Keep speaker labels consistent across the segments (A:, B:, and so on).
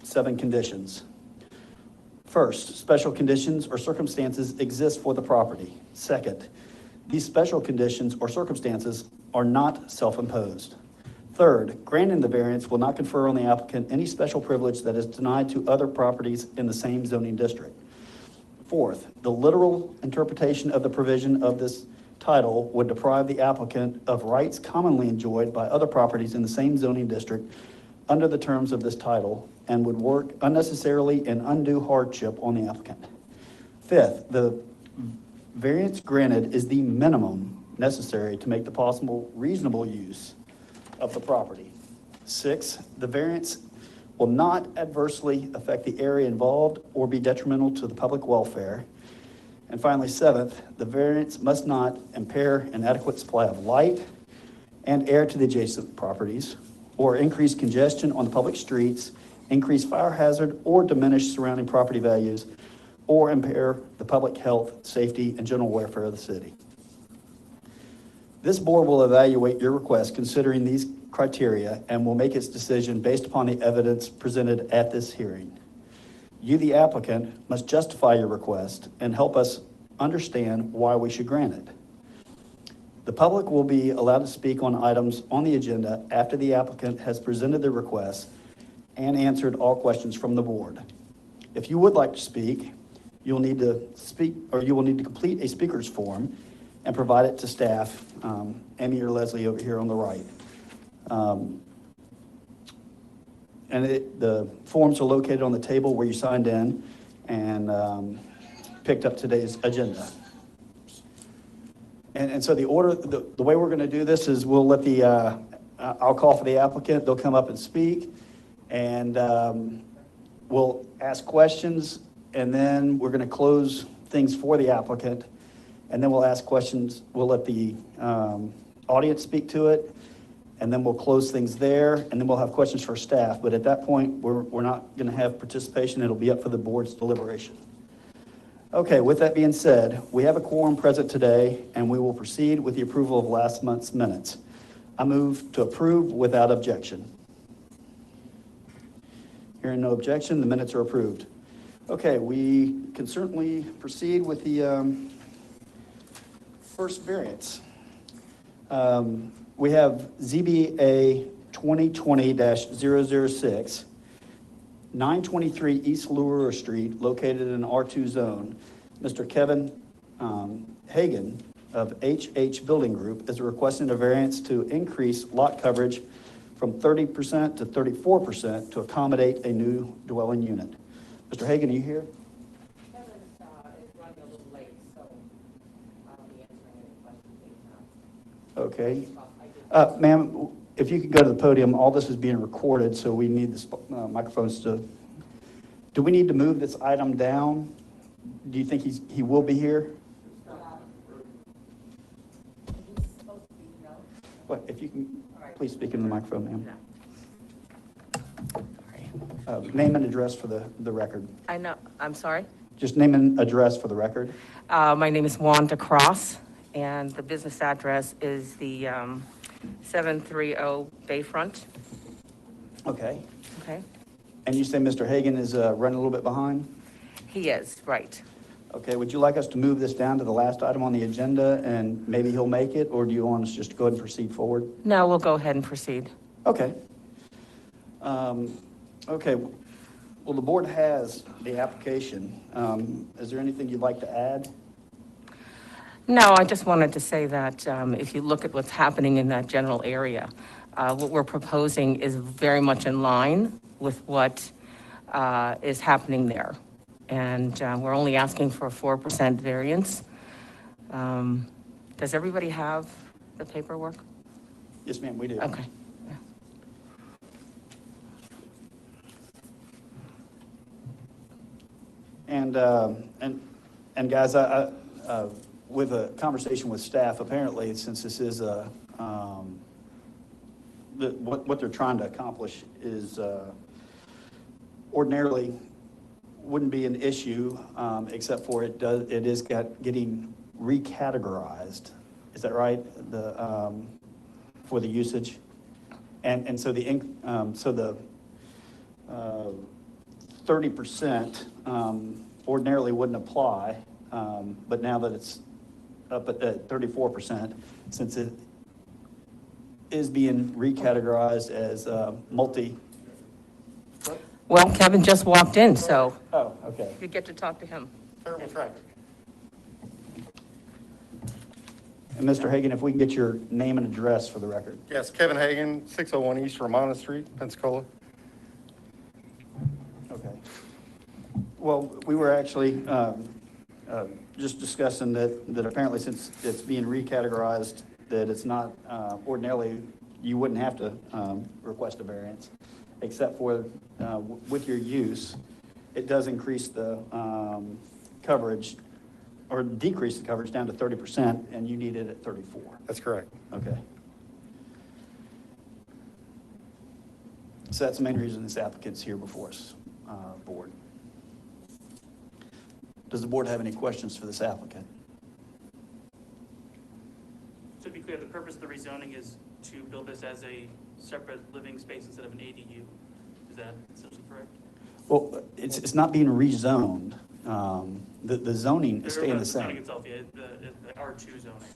A: 7 conditions. First, special conditions or circumstances exist for the property. Second, these special conditions or circumstances are not self-imposed. Third, granting the variance will not confer on the applicant any special privilege that is denied to other properties in the same zoning district. Fourth, the literal interpretation of the provision of this title would deprive the applicant of rights commonly enjoyed by other properties in the same zoning district under the terms of this title and would work unnecessarily and undue hardship on the applicant. Fifth, the variance granted is the minimum necessary to make the possible reasonable use of the property. Six, the variance will not adversely affect the area involved or be detrimental to the public welfare. And finally, seventh, the variance must not impair an adequate supply of light and air to the adjacent properties, or increase congestion on the public streets, increase fire hazard, or diminish surrounding property values, or impair the public health, safety, and general welfare of the city. This board will evaluate your request considering these criteria and will make its decision based upon the evidence presented at this hearing. You, the applicant, must justify your request and help us understand why we should grant it. The public will be allowed to speak on items on the agenda after the applicant has presented their request and answered all questions from the board. If you would like to speak, you will need to complete a speaker's form and provide it to staff, Amy or Leslie over here on the right. The forms are located on the table where you signed in and picked up today's agenda. And so the way we're going to do this is we'll let I'll call for the applicant, they'll come up and speak, and we'll ask questions, and then we're going to close things for the applicant, and then we'll ask questions, we'll let the audience speak to it, and then we'll close things there, and then we'll have questions for staff. But at that point, we're not going to have participation. It'll be up for the board's deliberation. Okay, with that being said, we have a quorum present today, and we will proceed with the approval of last month's minutes. I move to approve without objection. Hearing no objection, the minutes are approved. Okay, we can certainly proceed with the first variance. We have ZBA 2020-006, 923 East Lure Street, located in R2 zone. Mr. Kevin Hagan of HH Building Group is requesting a variance to increase lot coverage from 30% to 34% to accommodate a new dwelling unit. Mr. Hagan, are you here?
B: Kevin is running a little late, so I'll be answering any questions later.
A: Okay. Ma'am, if you could go to the podium, all this is being recorded, so we need the microphones to... Do we need to move this item down? Do you think he will be here? What, if you can, please speak into the microphone, ma'am. Name and address for the record.
B: I know, I'm sorry?
A: Just name and address for the record.
B: My name is Wanda Cross, and the business address is the 730 Bayfront.
A: Okay.
B: Okay.
A: And you say Mr. Hagan is running a little bit behind?
B: He is, right.
A: Okay, would you like us to move this down to the last item on the agenda and maybe he'll make it, or do you want us just to go ahead and proceed forward?
B: No, we'll go ahead and proceed.
A: Okay. Okay, well, the board has the application. Is there anything you'd like to add?
B: No, I just wanted to say that if you look at what's happening in that general area, what we're proposing is very much in line with what is happening there. And we're only asking for a 4% variance. Does everybody have the paperwork?
A: Yes, ma'am, we do.
B: Okay.
A: And guys, with a conversation with staff, apparently, since this is what they're trying to accomplish is ordinarily wouldn't be an issue, except for it is getting recategorized. Is that right? For the usage, and so the 30% ordinarily wouldn't apply, but now that it's up at 34%, since it is being recategorized as multi.
B: Well, Kevin just walked in, so
A: Oh, okay.
B: you get to talk to him.
A: Terrible traffic. And Mr. Hagan, if we can get your name and address for the record.
C: Yes, Kevin Hagan, 601 East Ramona Street, Pensacola.
A: Okay. Well, we were actually just discussing that apparently since it's being recategorized, that it's not ordinarily, you wouldn't have to request a variance, except for with your use, it does increase the coverage or decrease the coverage down to 30%, and you need it at 34.
C: That's correct.
A: Okay. So that's the main reason this applicant's here before us, board. Does the board have any questions for this applicant?
D: To be clear, the purpose of the rezoning is to build this as a separate living space instead of an ADU. Is that essentially correct?
A: Well, it's not being rezoned. The zoning is staying the
D: zoning
A: same.
D: itself, yeah, the R2 zoning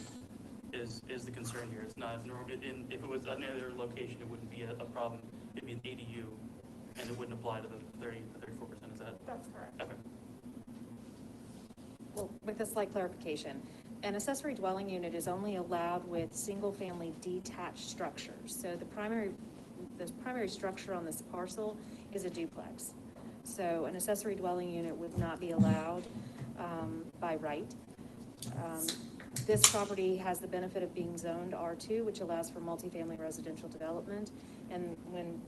D: is the concern here. It's not, if it was another location, it wouldn't be a problem. It'd be an ADU, and it wouldn't apply to the 34%, is that?
E: That's correct.
D: Okay.
E: Well, with a slight clarification, an accessory dwelling unit is only allowed with single-family detached structures. So the primary structure on this parcel is a duplex. So an accessory dwelling unit would not be allowed by right. This property has the benefit of being zoned R2, which allows for multifamily residential development. And when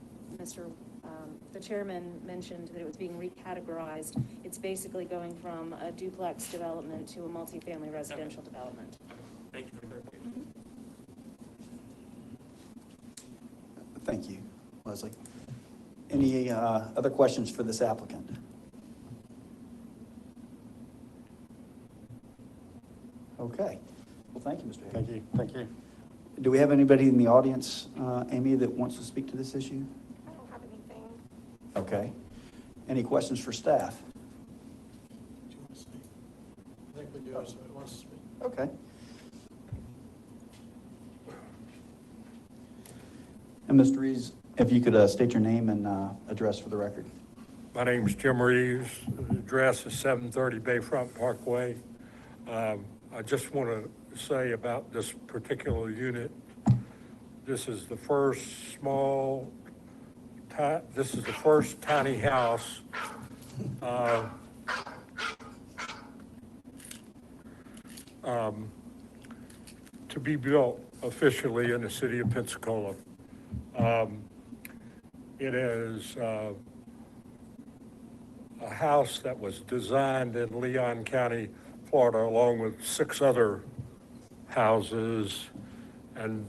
E: the chairman mentioned that it was being recategorized, it's basically going from a duplex development to a multifamily residential development.
D: Thank you for clarification.
A: Thank you, Leslie. Any other questions for this applicant? Okay. Well, thank you, Mr. Hagan.
C: Thank you. Thank you.
A: Do we have anybody in the audience, Amy, that wants to speak to this issue?
E: I don't have anything.
A: Okay. Any questions for staff?
F: Do you want to speak? I think we do, so it wants to speak.
A: Okay. And Mr. Reeves, if you could state your name and address for the record.
G: My name is Jim Reeves. The address is 730 Bayfront Parkway. I just want to say about this particular unit, this is the first tiny house to be built officially in the city of Pensacola. It is a house that was designed in Leon County, Florida, along with 6 other houses. And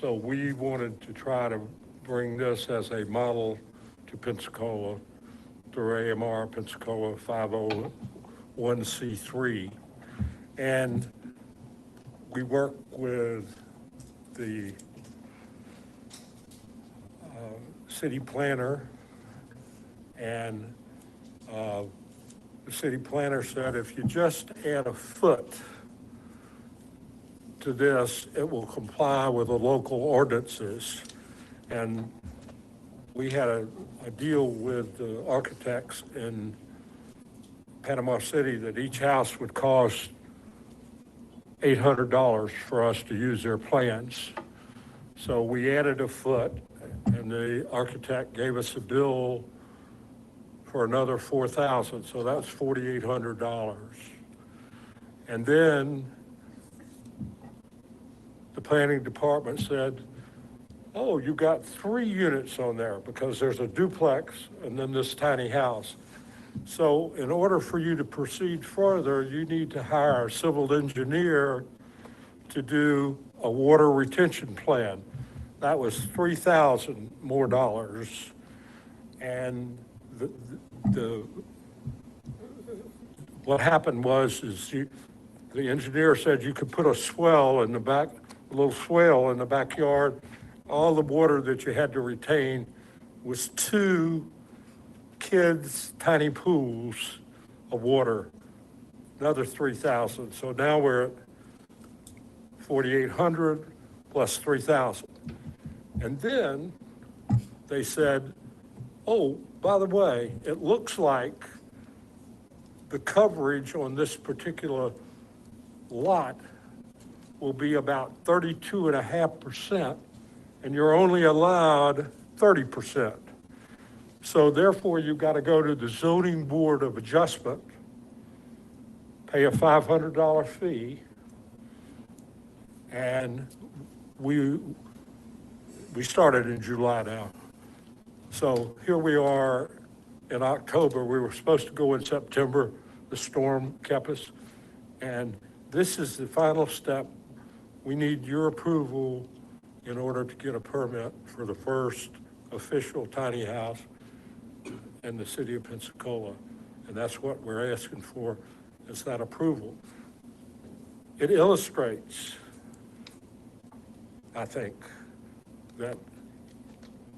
G: so we wanted to try to bring this as a model to Pensacola through AMR Pensacola 501c3. And we work with the city planner, and the city planner said if you just add a foot to this, it will comply with the local ordinances. And we had a deal with the architects in Panama City that each house would cost $800 for us to use their plans. So we added a foot, and the architect gave us a bill for another $4,000, so that's $4,800. And then the planning department said, oh, you got 3 units on there because there's a duplex and then this tiny house. So in order for you to proceed further, you need to hire a civil engineer to do a water retention plan. That was $3,000 more dollars. And what happened was the engineer said you could put a swell in the back, a little swale in the backyard. All the water that you had to retain was 2 kids' tiny pools of water, another 3,000. So now we're at 4,800 plus 3,000. And then they said, oh, by the way, it looks like the coverage on this particular lot will be about 32.5%, and you're only allowed 30%. So therefore, you've got to go to the zoning board of adjustment, pay a $500 fee, and we started in July now. So here we are in October. We were supposed to go in September. The storm kept us. And this is the final step. We need your approval in order to get a permit for the first official tiny house in the city of Pensacola. And that's what we're asking for, is that approval. It illustrates, I think, that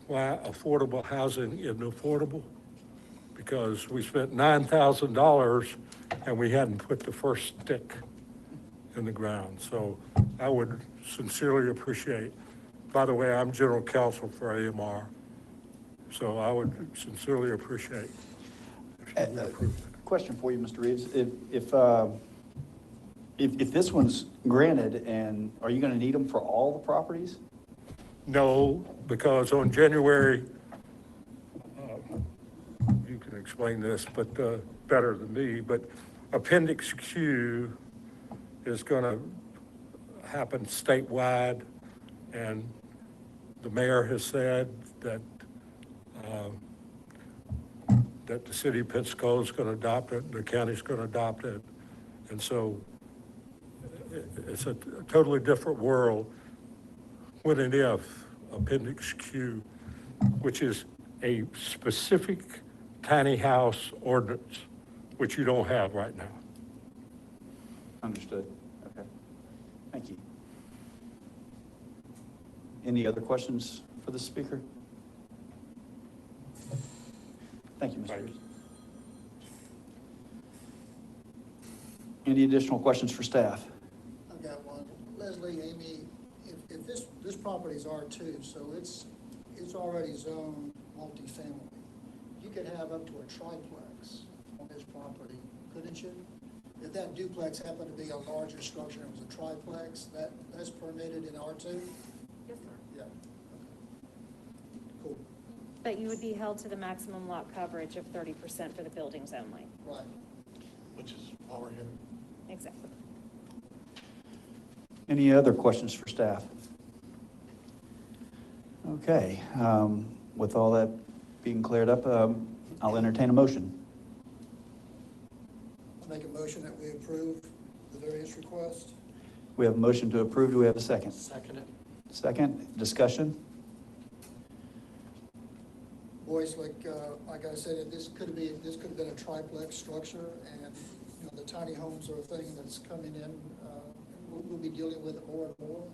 G: why affordable housing isn't affordable, because we spent $9,000 and we hadn't put the first stick in the ground. So I would sincerely appreciate, by the way, I'm general counsel for AMR, so I would sincerely appreciate.
A: Question for you, Mr. Reeves. If this one's granted, and are you going to need them for all the properties?
G: No, because on January, you can explain this, but better than me, but Appendix Q is going to happen statewide, and the mayor has said that that the city of Pensacola is going to adopt it, the county's going to adopt it, and so it's a totally different world when and if Appendix Q, which is a specific tiny house ordinance, which you don't have right now.
A: Understood. Okay. Thank you. Any other questions for the speaker? Thank you, Mr. Reeves. Any additional questions for staff?
F: I've got one. Leslie, Amy, if this property is R2, so it's already zoned multifamily, you could have up to a triplex on this property, couldn't you? If that duplex happened to be a larger structure and it was a triplex, that's permitted in R2?
E: Yes, sir.
F: Yeah. Cool.
E: But you would be held to the maximum lot coverage of 30% for the buildings only.
F: Right. Which is all we're hearing.
E: Exactly.
A: Any other questions for staff? Okay, with all that being cleared up, I'll entertain a motion.
F: I'll make a motion that we approve the variance request.
A: We have a motion to approve. Do we have a second?
F: Second it.
A: Second, discussion?
F: Boys, like I said, this could have been a triplex structure, and the tiny homes are a thing that's coming in. We'll be dealing with it more and more.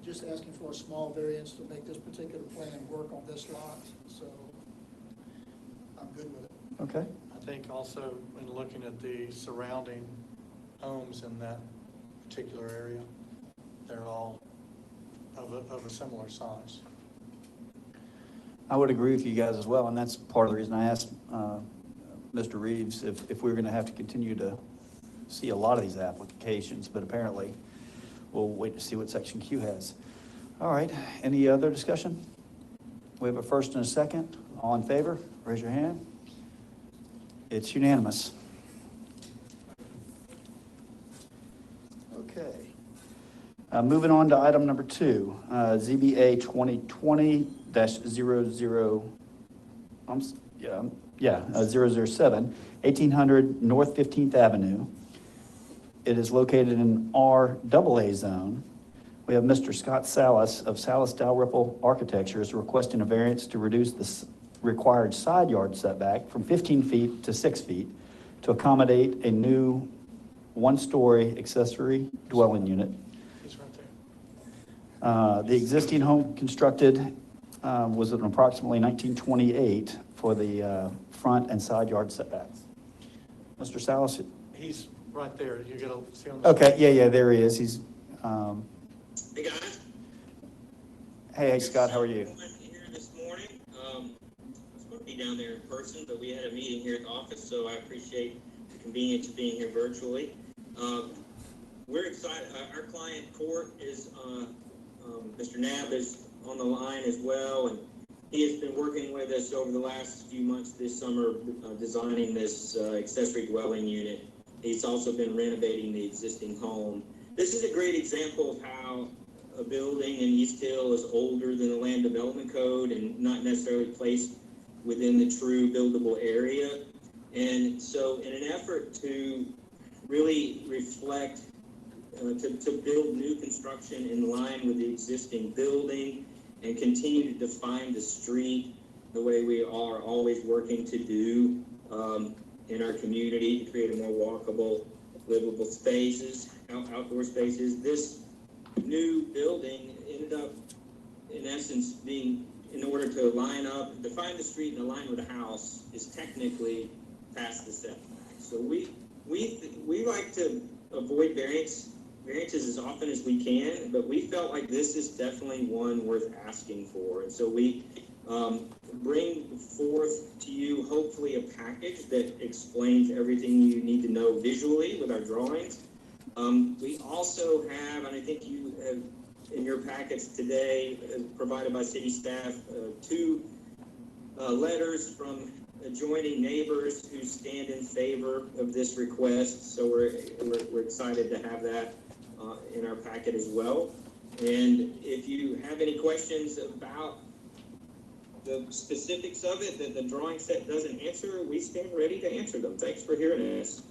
F: Just asking for a small variance to make this particular plan work on this lot, so I'm good with it.
A: Okay.
H: I think also when looking at the surrounding homes in that particular area, they're all of a similar size.
A: I would agree with you guys as well, and that's part of the reason I asked Mr. Reeves if we were going to have to continue to see a lot of these applications, but apparently we'll wait to see what Section Q has. All right, any other discussion? We have a first and a second. All in favor, raise your hand. It's unanimous. Okay. Moving on to item number 2, ZBA 2020-007, 1800 North 15th Avenue. It is located in RAA zone. We have Mr. Scott Salas of Salas Dalrymple Architecture is requesting a variance to reduce the required side yard setback from 15 feet to 6 feet to accommodate a new one-story accessory dwelling unit.
H: He's right there.
A: The existing home constructed was an approximately 1928 for the front and side yard setbacks. Mr. Salas?
H: He's right there. You gotta see on the.
A: Okay, yeah, there he is. He's,
I: Hey guys.
A: hey, Scott, how are you?
I: Here this morning. I was going to be down there in person, but we had a meeting here at the office, so I appreciate the convenience of being here virtually. We're excited. Our client Court is, Mr. Knapp is on the line as well, and he has been working with us over the last few months this summer, designing this accessory dwelling unit. He's also been renovating the existing home. This is a great example of how a building in East Hill is older than the land development code and not necessarily placed within the true buildable area. And so in an effort to really reflect, to build new construction in line with the existing building and continue to define the street the way we are always working to do in our community to create a more walkable, livable spaces, outdoor spaces. This new building ended up, in essence, being, in order to line up, define the street and align with the house, is technically past the setback. So we like to avoid variances as often as we can, but we felt like this is definitely one worth asking for. And so we bring forth to you, hopefully, a package that explains everything you need to know visually with our drawings. We also have, and I think you have in your packets today, provided by city staff, two letters from adjoining neighbors who stand in favor of this request. So we're excited to have that in our packet as well. And if you have any questions about the specifics of it that the drawing set doesn't answer, we stand ready to answer them. Thanks for hearing us.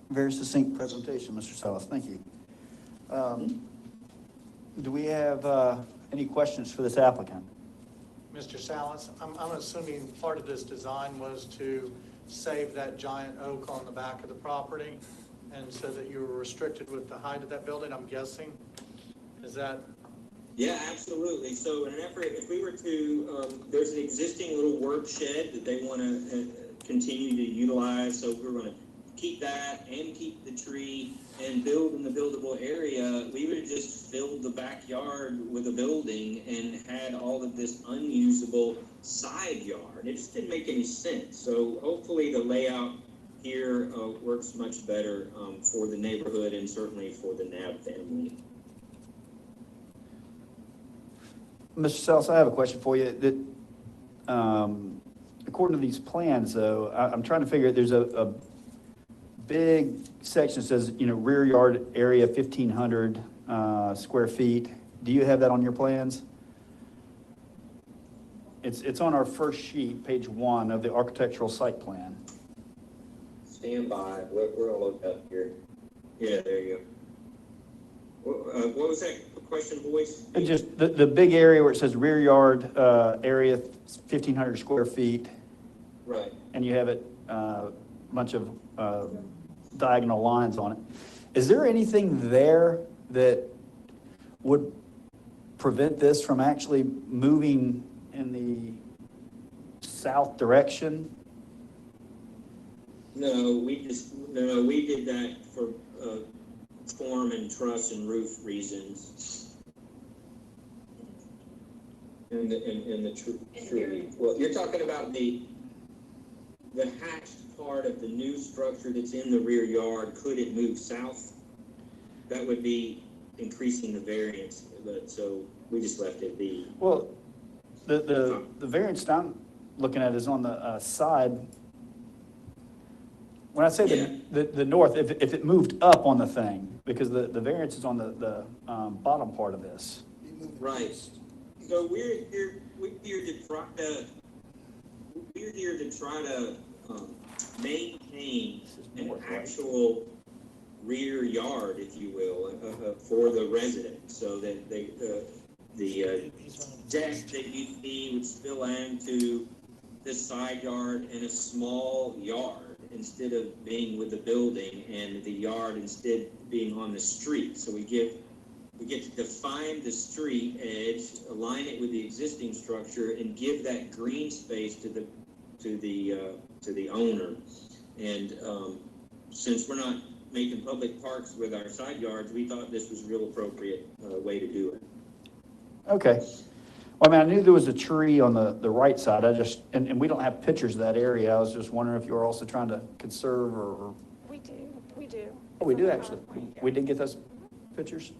A: Very succinct presentation, Mr. Salas. Thank you. Do we have any questions for this applicant?
H: Mr. Salas, I'm assuming part of this design was to save that giant oak on the back of the property, and so that you were restricted with the height of that building, I'm guessing? Is that?
I: Yeah, absolutely. So in an effort, if we were to, there's an existing little work shed that they want to continue to utilize, so we're going to keep that and keep the tree and build in the buildable area. We would have just filled the backyard with a building and had all of this unusable side yard. It just didn't make any sense. So hopefully the layout here works much better for the neighborhood and certainly for the Knapp family.
A: Mr. Salas, I have a question for you. That, according to these plans, though, I'm trying to figure, there's a big section that says, rear yard area 1,500 square feet. Do you have that on your plans? It's on our first sheet, page 1 of the architectural site plan.
I: Stand by. We're going to look up here. Yeah, there you go. What was that question, voice?
A: And just the big area where it says rear yard area 1,500 square feet.
I: Right.
A: And you have it bunch of diagonal lines on it. Is there anything there that would prevent this from actually moving in the south direction?
I: No, we did that for form and truss and roof reasons. And the true. Well, you're talking about the hatched part of the new structure that's in the rear yard. Could it move south? That would be increasing the variance, but so we just left it be.
A: Well, the variance I'm looking at is on the side. When I say the north, if it moved up on the thing, because the variance is on the bottom part of this.
I: Right. So we're here to try to maintain an actual rear yard, if you will, for the resident, so that the deck that you see would spill into the side yard and a small yard instead of being with the building, and the yard instead being on the street. So we give we get to define the street edge, align it with the existing structure, and give that green space to the owner. And since we're not making public parks with our side yards, we thought this was a real appropriate way to do it.
A: Okay. Well, I mean, I knew there was a tree on the right side. And we don't have pictures of that area. I was just wondering if you were also trying to conserve or.
J: We do.
A: Oh, we do actually. We did get those pictures?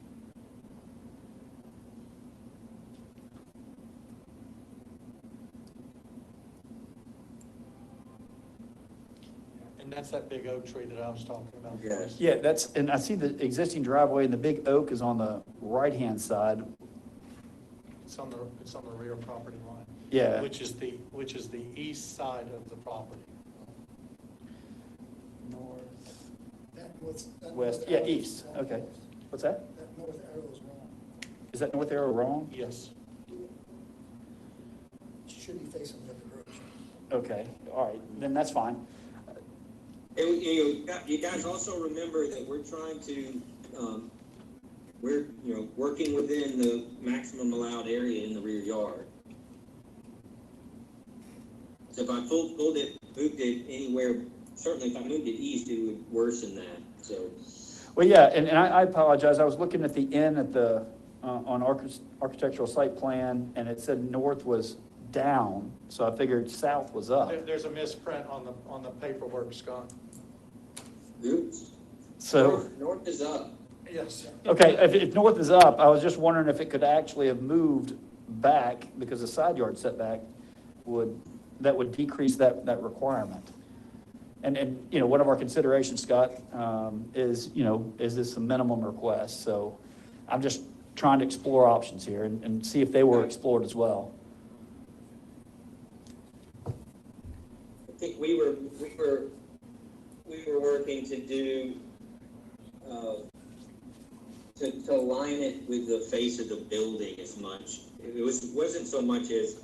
H: And that's that big oak tree that I was talking about.
I: Yes.
A: Yeah, and I see the existing driveway and the big oak is on the right-hand side.
H: It's on the rear property line.
A: Yeah.
H: Which is the east side of the property.
A: West, yeah, east, okay. What's that?
F: That north arrow is wrong.
A: Is that north arrow wrong?
H: Yes.
F: It should be facing the other direction.
A: Okay, all right, then that's fine.
I: And you guys also remember that we're trying to, we're working within the maximum allowed area in the rear yard. So if I moved it anywhere, certainly if I moved it east, it would worsen that. So.
A: Well, yeah, and I apologize, I was looking at the inn at the, on architectural site plan, and it said north was down, so I figured south was up.
H: There's a misprint on the paperwork, Scott.
I: Oops.
A: So,
I: North is up.
H: Yes.
A: okay, if north is up, I was just wondering if it could actually have moved back, because the side yard setback would decrease that requirement. And one of our considerations, Scott, is this a minimum request? So I'm just trying to explore options here and see if they were explored as well.
I: I think we were working to do, to align it with the face of the building as much. It wasn't so much as,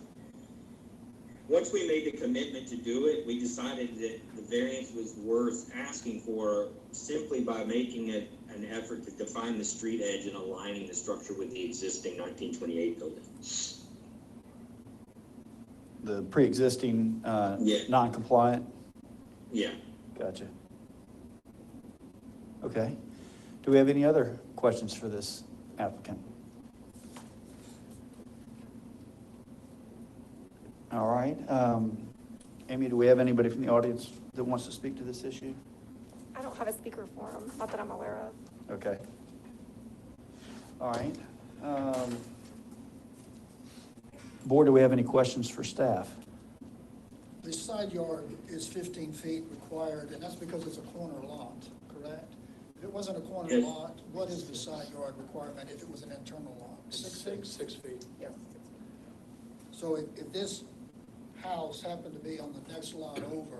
I: once we made the commitment to do it, we decided that the variance was worth asking for simply by making it an effort to define the street edge and aligning the structure with the existing 1928 building.
A: The pre-existing,
I: Yeah.
A: non-compliant?
I: Yeah.
A: Gotcha. Okay. Do we have any other questions for this applicant? All right. Amy, do we have anybody from the audience that wants to speak to this issue?
J: I don't have a speaker forum, not that I'm aware of.
A: Okay. All right. Board, do we have any questions for staff?
F: The side yard is 15 feet required, and that's because it's a corner lot, correct? If it wasn't a corner
I: Yes.
F: lot, what is the side yard requirement if it was an internal lot? 6 feet?
H: 6 feet.
J: Yes.
F: So if this house happened to be on the next lot over,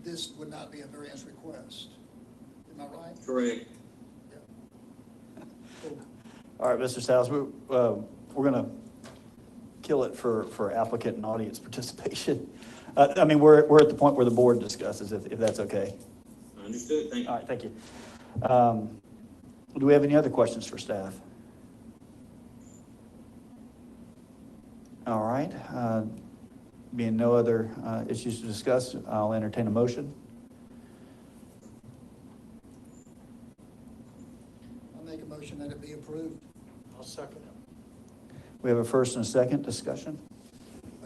F: this would not be a variance request. Am I right?
I: Correct.
A: All right, Mr. Stiles, we're going to kill it for applicant and audience participation. I mean, we're at the point where the board discusses, if that's okay.
I: Understood. Thank you.
A: All right, thank you. Do we have any other questions for staff? All right. Being no other issues to discuss, I'll entertain a motion.
F: I'll make a motion that it be approved.
H: I'll second it.
A: We have a first and a second discussion.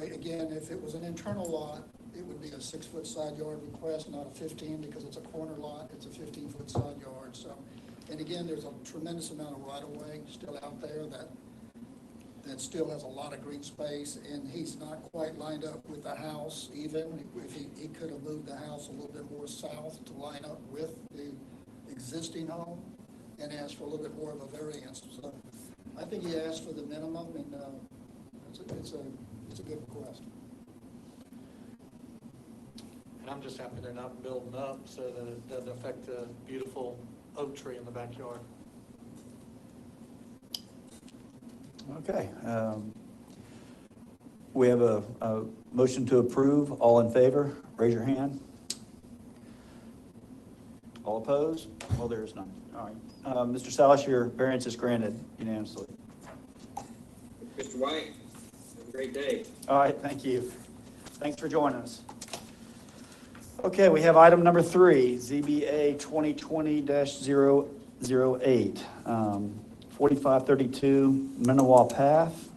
F: Again, if it was an internal lot, it would be a 6-foot side yard request, not a 15, because it's a corner lot, it's a 15-foot side yard, so. And again, there's a tremendous amount of right-of-way still out there that still has a lot of green space, and he's not quite lined up with the house even. If he could have moved the house a little bit more south to line up with the existing home and asked for a little bit more of a variance. So I think he asked for the minimum, and it's a good request.
H: And I'm just happy they're not building up so that it doesn't affect the beautiful oak tree in the backyard.
A: Okay. We have a motion to approve. All in favor, raise your hand. All All opposed? Well, there is none. All right. Mr. Salas, your variance is granted unanimously.
I: Mr. White, have a great day.
A: All right, thank you. Thanks for joining us. Okay, we have item number 3, ZBA 2020-008, 4532 Manawa Path.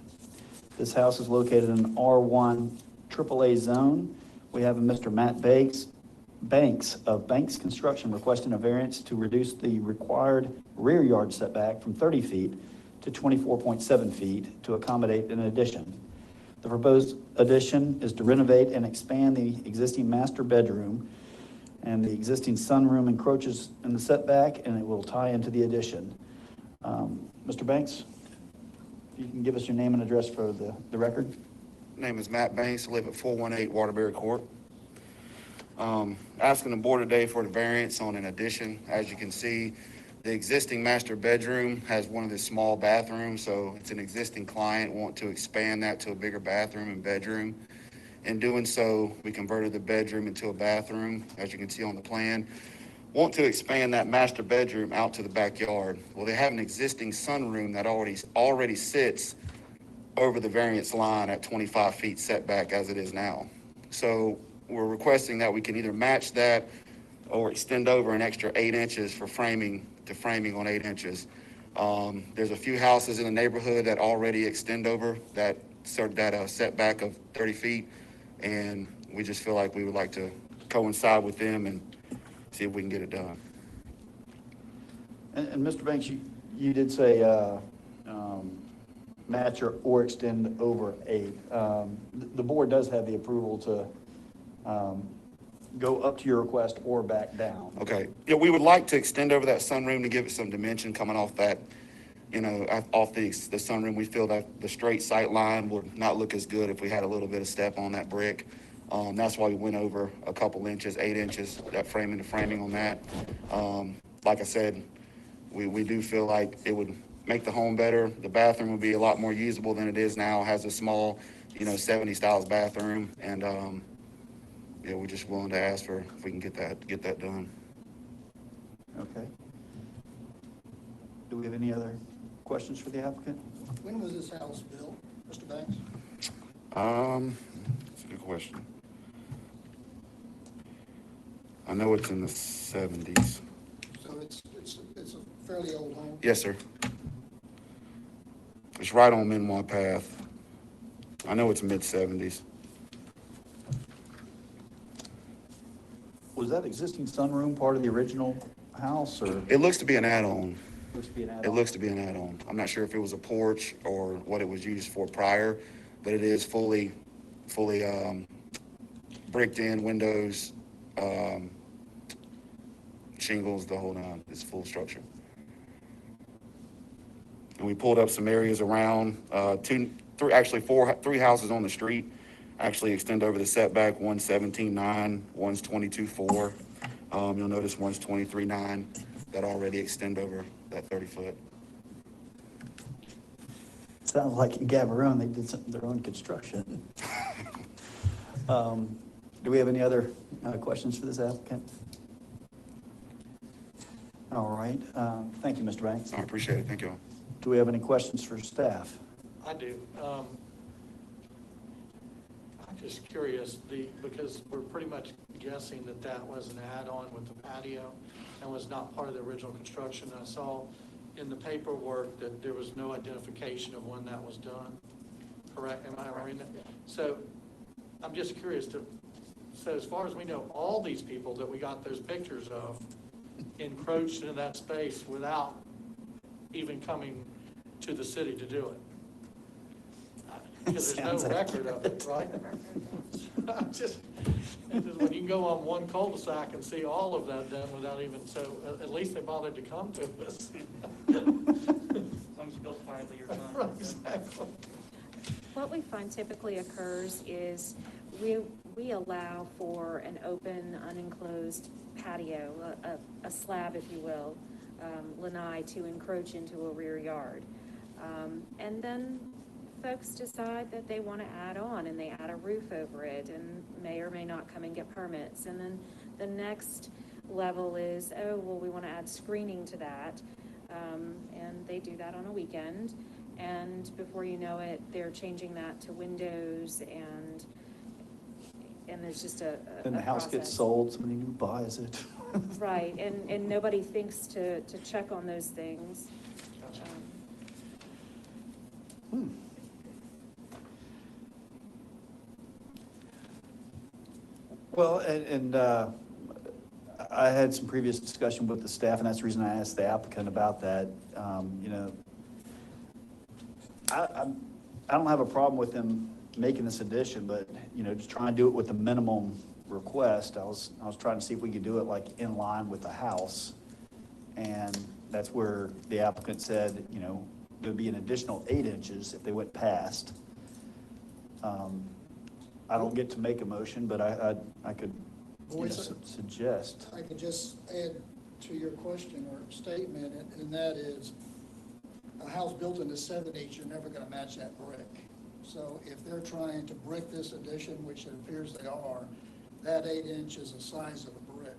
A: This house is located in R1 AAA zone. We have a Mr. Matt Banks of Banks Construction requesting a variance to reduce the required rear yard setback from 30 feet to 24.7 feet to accommodate an addition. The proposed addition is to renovate and expand the existing master bedroom, and the existing sunroom encroaches in the setback, and it will tie into the addition. Mr. Banks, if you can give us your name and address for the record.
K: Name is Matt Banks, I live at 418 Waterbury Court. Asking the board today for the variance on an addition. As you can see, the existing master bedroom has one of the small bathrooms, so it's an existing client want to expand that to a bigger bathroom and bedroom. In doing so, we converted the bedroom into a bathroom, as you can see on the plan. Want to expand that master bedroom out to the backyard. Well, they have an existing sunroom that already sits over the variance line at 25 feet setback as it is now. So we're requesting that we can either match that or extend over an extra 8 inches for framing on 8 inches. There's a few houses in the neighborhood that already extend over that setback of 30 feet. And we just feel like we would like to coincide with them and see if we can get it done.
A: And Mr. Banks, you did say match or extend over 8. The board does have the approval to go up to your request or back down.
K: Okay. Yeah, we would like to extend over that sunroom to give it some dimension coming off that, off the sunroom. We feel that the straight sight line would not look as good if we had a little bit of step on that brick. That's why we went over a couple inches, 8 inches, that framing to framing on that. Like I said, we do feel like it would make the home better. The bathroom would be a lot more usable than it is now. It has a small, 70 styles bathroom, and we're just willing to ask for if we can get that done.
A: Okay. Do we have any other questions for the applicant?
F: When was this house built, Mr. Banks?
K: That's a good question. I know it's in the 70s.
F: So it's a fairly old home.
K: Yes, sir. It's right on Minwa Path. I know it's mid-70s.
A: Was that existing sunroom part of the original house, or?
K: It looks to be an add-on.
A: Looks to be an add-on.
K: It looks to be an add-on. I'm not sure if it was a porch or what it was used for prior, but it is fully bricked in, windows, shingles, the whole nine. It's full structure. And we pulled up some areas around, three houses on the street actually extend over the setback. One's 17.9, one's 22.4. You'll notice one's 23.9 that already extend over that 30-foot.
A: Sounds like in Gaborone, they did their own construction. Do we have any other questions for this applicant? All right. Thank you, Mr. Banks.
K: I appreciate it. Thank you all.
A: Do we have any questions for staff?
H: I do. I'm just curious, because we're pretty much guessing that was an add-on with the patio and was not part of the original construction. I saw in the paperwork that there was no identification of when that was done. Correct? Am I right? So I'm just curious so as far as we know, all these people that we got those pictures of encroached into that space without even coming to the city to do it. Because there's no record of it, right? just when you can go on one cul-de-sac and see all of that done without even, so at least they bothered to come to us.
D: As long as you built quietly, you're fine.
H: Right, exactly.
E: What we find typically occurs is we allow for an open, unenclosed patio, a slab, if you will, lanai, to encroach into a rear yard. And then folks decide that they want to add on, and they add a roof over it, and may or may not come and get permits. And then the next level is, oh, well, we want to add screening to that. And they do that on a weekend. And before you know it, they're changing that to windows and there's just a
A: Then the house gets
E: process.
A: sold, somebody new buys it.
E: Right, and nobody thinks to check on those things.
A: Hmm. Well, and I had some previous discussion with the staff, and that's the reason I asked the applicant about that. You know, I don't have a problem with them making this addition, but, you know, just try and do it with the minimum request. I was trying to see if we could do it like in line with the house. And that's where the applicant said, you know, it would be an additional 8 inches if they went past. I don't get to make a motion, but I could, you know,
F: Voice it.
A: suggest.
F: I could just add to your question or statement, and that is, a house built in the 70s, you're never gonna match that brick. So if they're trying to brick this addition, which it appears they are, that 8 inch is the size of the brick.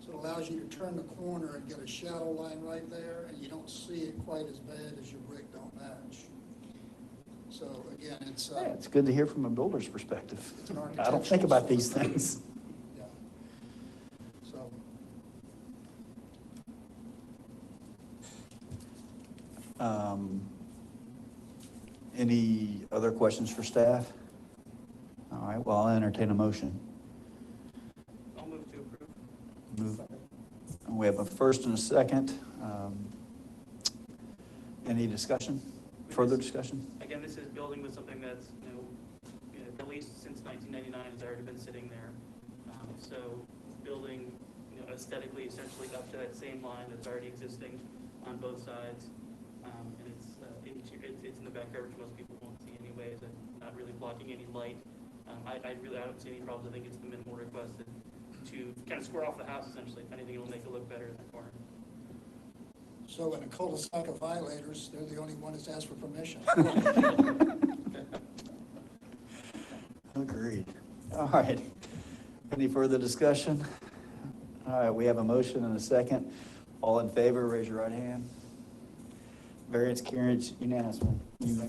F: So it allows you to turn the corner and get a shadow line right there, and you don't see it quite as bad as your brick don't match. So again, it's,
A: Yeah, it's good to hear from a builder's perspective.
F: It's an
A: I don't
F: architectural
A: think about these
F: solution.
A: things.
F: yeah. So,
A: Any other questions for staff? All right, well, I'll entertain a motion.
D: I'll move to approve.
A: Move. We have a first and a second. Any discussion? Further discussion?
D: Again, this is building with something that's, at least since 1999 has already been sitting there. So building, aesthetically, essentially up to that same line that's already existing on both sides. And it's in the backyard, which most people won't see anyways, and not really blocking any light. I don't see any problems. I think it's the minimal requested to kind of square off the house essentially. If anything, it'll make it look better in the corner.
F: so in a cul-de-sac of violators, they're the only one that's asked for permission.
A: Agreed. All right. Any further discussion? All right, we have a motion and a second. All in favor, raise your right hand. Variance carried unanimously.